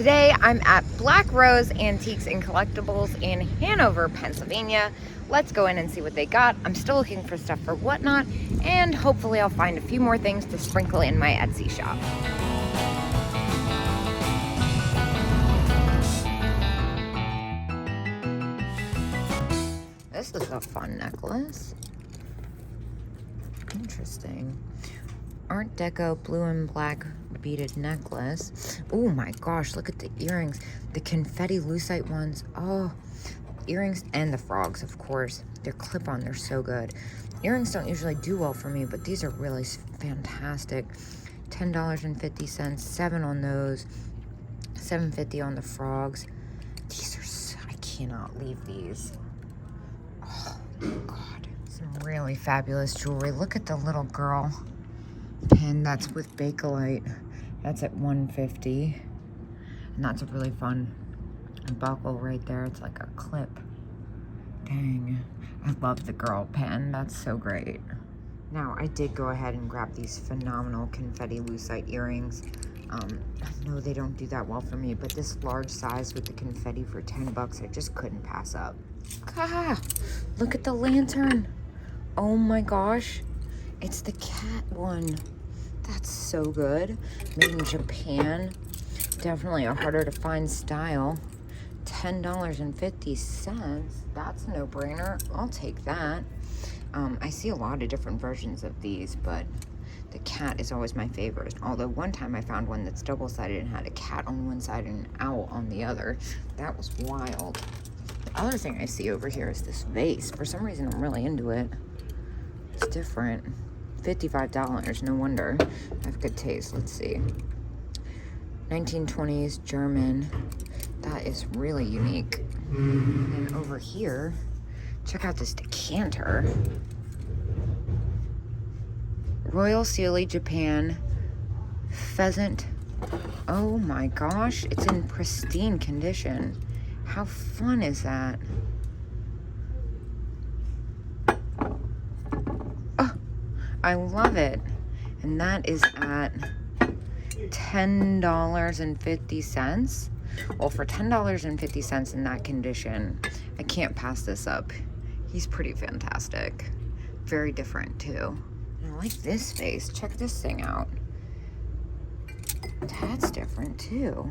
Today I'm at Black Rose Antiques and Collectibles in Hanover, Pennsylvania. Let's go in and see what they got. I'm still looking for stuff for Whatnot, and hopefully I'll find a few more things to sprinkle in my Etsy shop. This is a fun necklace. Interesting. Art Deco blue and black beaded necklace. Oh my gosh, look at the earrings. The confetti lucite ones. Oh, earrings and the frogs, of course. They're clip-on, they're so good. Earrings don't usually do well for me, but these are really fantastic. $10.50, 7 on those, $7.50 on the frogs. These are so, I cannot leave these. Oh God, some really fabulous jewelry. Look at the little girl pin that's with Bakelite. That's at $150, and that's a really fun buckle right there. It's like a clip. Dang, I love the girl pen. That's so great. Now, I did go ahead and grab these phenomenal confetti lucite earrings. I know they don't do that well for me, but this large size with the confetti for 10 bucks, I just couldn't pass up. Ah, look at the lantern. Oh my gosh, it's the cat one. That's so good. Made in Japan. Definitely a harder to find style. $10.50. That's a no-brainer. I'll take that. I see a lot of different versions of these, but the cat is always my favorite. Although one time I found one that's double-sided and had a cat on one side and an owl on the other. That was wild. The other thing I see over here is this vase. For some reason, I'm really into it. It's different. $55, no wonder. I have good taste. Let's see. 1920s German. That is really unique. And then over here, check out this decanter. Royal Sealy Japan pheasant. Oh my gosh, it's in pristine condition. How fun is that? I love it. And that is at $10.50. Well, for $10.50 in that condition, I can't pass this up. He's pretty fantastic. Very different too. And I like this vase. Check this thing out. That's different too.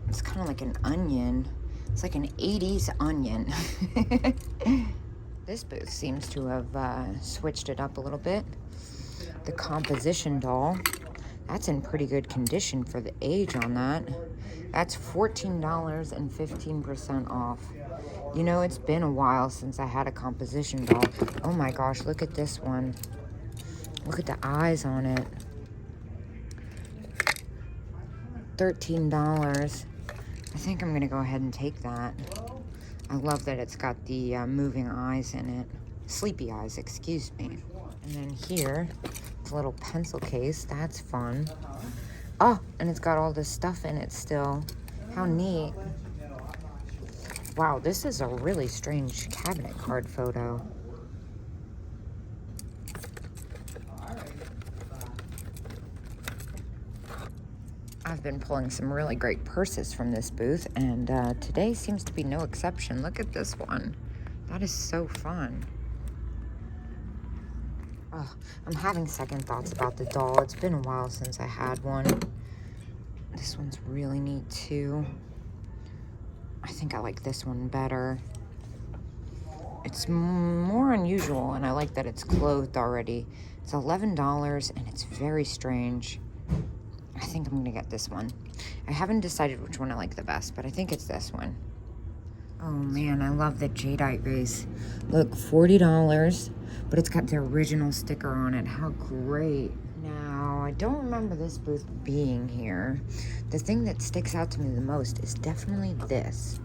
It's kind of like an onion. It's like an 80s onion. This booth seems to have switched it up a little bit. The composition doll, that's in pretty good condition for the age on that. That's $14 and 15% off. You know, it's been a while since I had a composition doll. Oh my gosh, look at this one. Look at the eyes on it. $13. I think I'm gonna go ahead and take that. I love that it's got the moving eyes in it. Sleepy eyes, excuse me. And then here, it's a little pencil case. That's fun. Oh, and it's got all this stuff in it still. How neat. Wow, this is a really strange cabinet card photo. I've been pulling some really great purses from this booth, and today seems to be no exception. Look at this one. That is so fun. Oh, I'm having second thoughts about the doll. It's been a while since I had one. This one's really neat too. I think I like this one better. It's more unusual, and I like that it's clothed already. It's $11, and it's very strange. I think I'm gonna get this one. I haven't decided which one I like the best, but I think it's this one. Oh man, I love the jadeite vase. Look, $40, but it's got the original sticker on it. How great. Now, I don't remember this booth being here. The thing that sticks out to me the most is definitely this.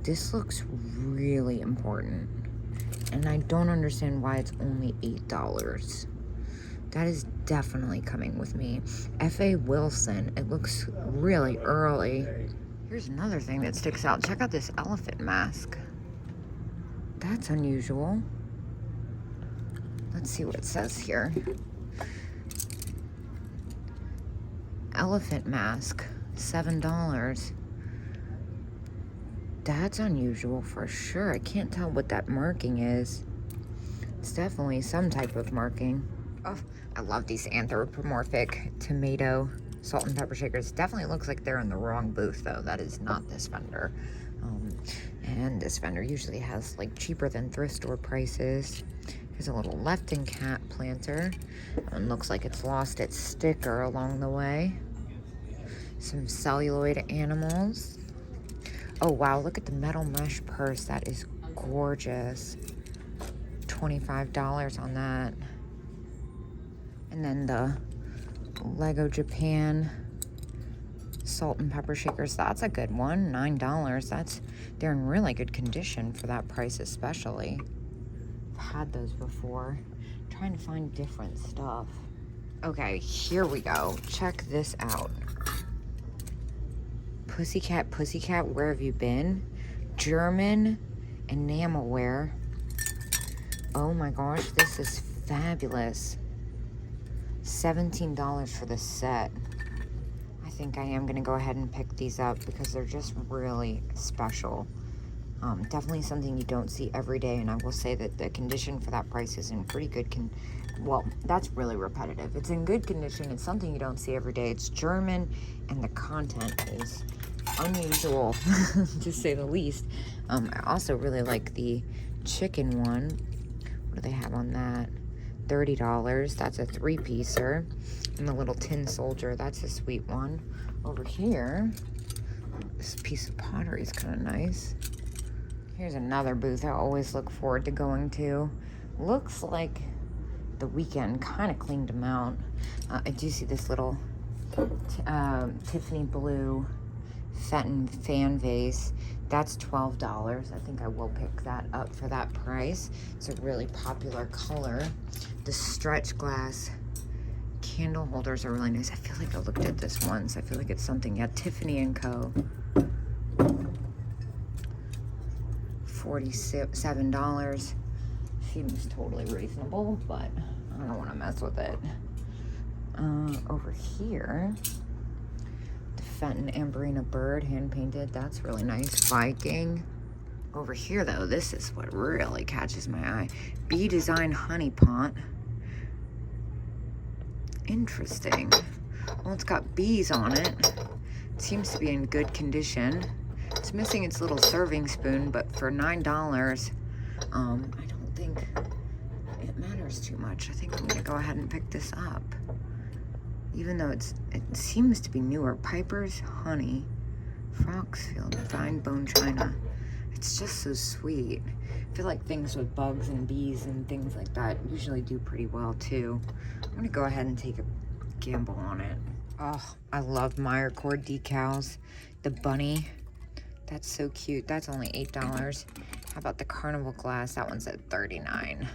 This looks really important, and I don't understand why it's only $8. That is definitely coming with me. F.A. Wilson. It looks really early. Here's another thing that sticks out. Check out this elephant mask. That's unusual. Let's see what it says here. elephant mask, $7. That's unusual for sure. I can't tell what that marking is. It's definitely some type of marking. Oh, I love these anthropomorphic tomato salt and pepper shakers. Definitely looks like they're in the wrong booth though. That is not this vendor. And this vendor usually has like cheaper than thrift store prices. Here's a little Lefton cat planter. It looks like it's lost its sticker along the way. Some celluloid animals. Oh wow, look at the metal mesh purse. That is gorgeous. $25 on that. And then the Lego Japan salt and pepper shakers. That's a good one. $9. They're in really good condition for that price especially. I've had those before. I'm trying to find different stuff. Okay, here we go. Check this out. Pussycat, Pussycat, where have you been? German enamelware. Oh my gosh, this is fabulous. $17 for the set. I think I am gonna go ahead and pick these up because they're just really special. Definitely something you don't see every day, and I will say that the condition for that price is in pretty good well, that's really repetitive. It's in good condition. It's something you don't see every day. It's German, and the content is unusual, to say the least. I also really like the chicken one. What do they have on that? $30. That's a 3-piecer. And the little tin soldier, that's a sweet one. Over here, this piece of pottery is kind of nice. Here's another booth I always look forward to going to. Looks like the weekend kind of cleaned them out. I do see this little Tiffany blue Fenton fan vase. That's $12. I think I will pick that up for that price. It's a really popular color. The stretch glass candle holders are really nice. I feel like I looked at this once. I feel like it's something, yeah, Tiffany & Co. $47. Seems totally reasonable, but I don't want to mess with it. Over here, the Fenton Amberina bird, hand painted. That's really nice. Viking. Over here, though, this is what really catches my eye. Bee Design Honey Pot. Interesting. Well, it's got bees on it. It seems to be in good condition. It's missing its little serving spoon, but for $9, I don't think it matters too much. I think I'm gonna go ahead and pick this up. Even though it seems to be newer. Piper's Honey, Foxfield, Fine Bone China. It's just so sweet. I feel like things with bugs and bees and things like that usually do pretty well too. I'm gonna go ahead and take a gamble on it. Oh, I love Meyer cord decals. The bunny, that's so cute. That's only $8. How about the carnival glass? That one's at $39.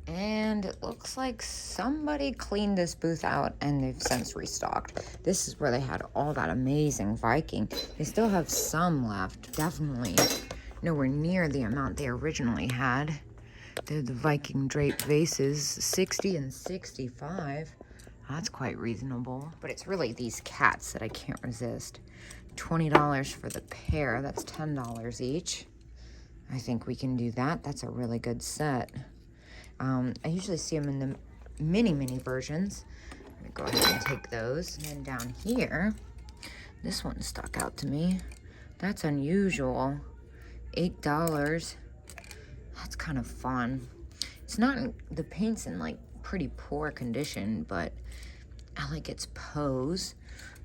And it looks like somebody cleaned this booth out and they've since restocked. This is where they had all that amazing Viking. They still have some left, definitely nowhere near the amount they originally had. They're the Viking draped vases, 60 and 65. That's quite reasonable. But it's really these cats that I can't resist. $20 for the pair. That's $10 each. I think we can do that. That's a really good set. I usually see them in the mini versions. I'm gonna go ahead and take those. And then down here, this one stuck out to me. That's unusual. $8. That's kind of fun. It's not, the paint's in like pretty poor condition, but I like its pose.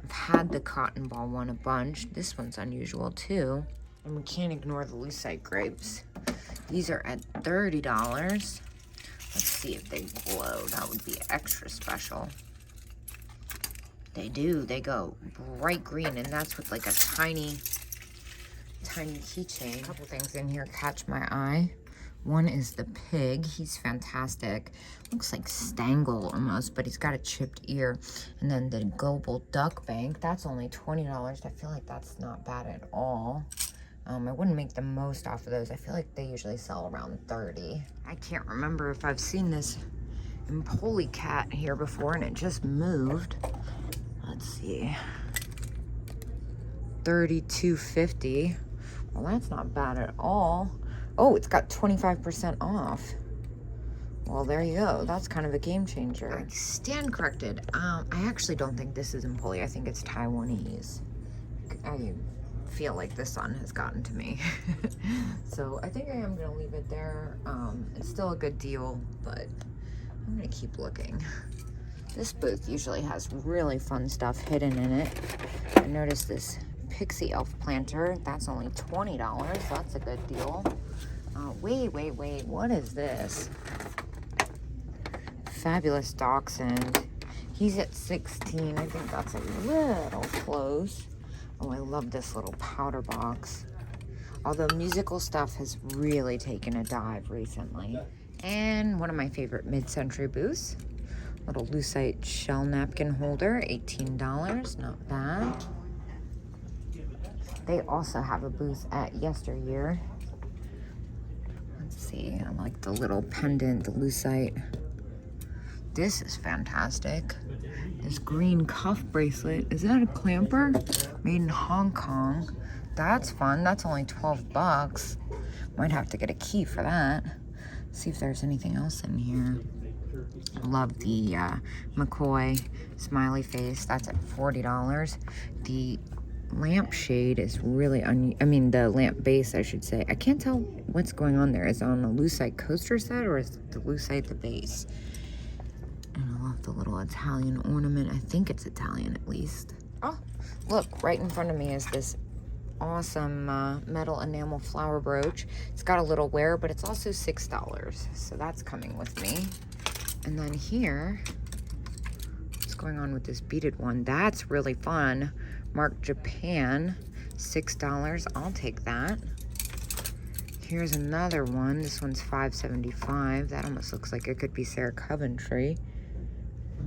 I've had the cotton ball one a bunch. This one's unusual too. And we can't ignore the lucite grapes. These are at $30. Let's see if they glow. That would be extra special. They do. They go bright green, and that's with like a tiny keychain. A couple things in here catch my eye. One is the pig. He's fantastic. Looks like Stangle almost, but he's got a chipped ear. And then the Global Duck Bank. That's only $20. I feel like that's not bad at all. I wouldn't make the most off of those. I feel like they usually sell around $30. I can't remember if I've seen this Polycat here before, and it just moved. let's see, $32.50. Well, that's not bad at all. Oh, it's got 25% off. Well, there you go. That's kind of a game changer. I stand corrected. I actually don't think this is Empoli. I think it's Taiwanese. I feel like the sun has gotten to me. So I think I am going to leave it there. It's still a good deal, but I'm going to keep looking. This booth usually has really fun stuff hidden in it. I noticed this Pixie Elf planter. That's only $20. That's a good deal. Wait. What is this? Fabulous Dachshund. He's at 16. I think that's a little close. Oh, I love this little powder box. Although musical stuff has really taken a dive recently. And one of my favorite mid-century booths. Little lucite shell napkin holder, $18. Not bad. They also have a booth at Yesteryear. Let's see, I like the little pendant, the lucite. This is fantastic. This green cuff bracelet. Is that a clamper? Made in Hong Kong. That's fun. That's only 12 bucks. Might have to get a key for that. See if there's anything else in here. Love the McCoy smiley face. That's at $40. The lampshade is really the lamp base, I should say. I can't tell what's going on there. Is it on a lucite coaster set or is the lucite the base? And I love the little Italian ornament. I think it's Italian at least. Oh, look, right in front of me is this awesome metal enamel flower brooch. It's got a little wear, but it's also $6. So that's coming with me. And then here, what's going on with this beaded one? That's really fun. Marked Japan, $6. I'll take that. Here's another one. This one's $5.75. That almost looks like it could be Sarah Coventry.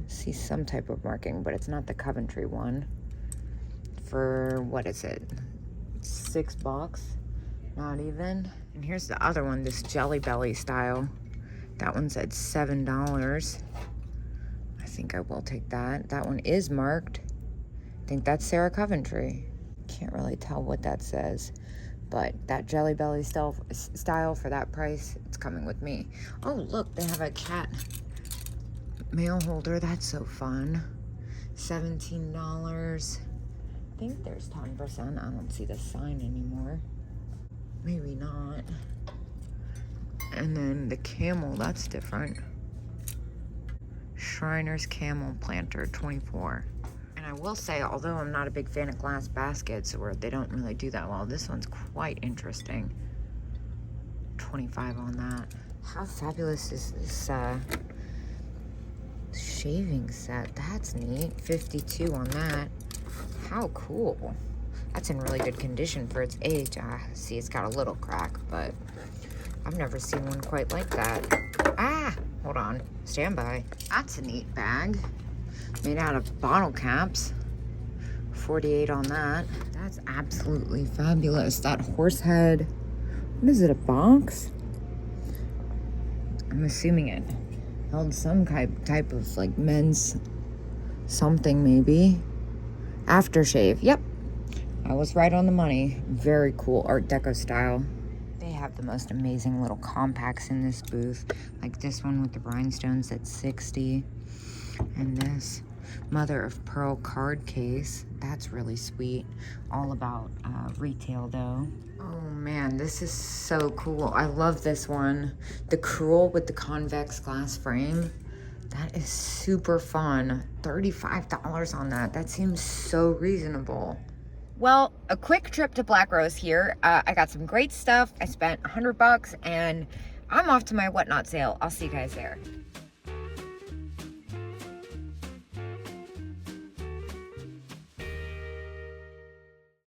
See some type of marking, but it's not the Coventry one. For, what is it? $6? Not even. And here's the other one, this Jelly Belly style. That one's at $7. I think I will take that. That one is marked. I think that's Sarah Coventry. Can't really tell what that says, but that Jelly Belly style for that price, it's coming with me. Oh, look, they have a cat mail holder. That's so fun. $17. I think there's 10%. I don't see the sign anymore. Maybe not. And then the camel, that's different. Shriner's camel planter, $24. And I will say, although I'm not a big fan of glass baskets, or they don't really do that well, this one's quite interesting. $25 on that. How fabulous is this shaving set? That's neat. $52 on that. How cool. That's in really good condition for its age. See, it's got a little crack, but I've never seen one quite like that. Ah, hold on. Stand by. That's a neat bag. Made out of bottle caps. $48 on that. That's absolutely fabulous. That horse head. What is it, a box? I'm assuming it held some type of like men's something maybe. Aftershave. Yep. I was right on the money. Very cool Art Deco style. They have the most amazing little compacts in this booth. Like this one with the rhinestones at $60. And this mother of pearl card case. That's really sweet. All about retail though. Oh man, this is so cool. I love this one. The Cruel with the convex glass frame. That is super fun. $35 on that. That seems so reasonable. Well, a quick trip to Black Rose here. I got some great stuff. I spent $100 and I'm off to my whatnot sale. I'll see you guys there.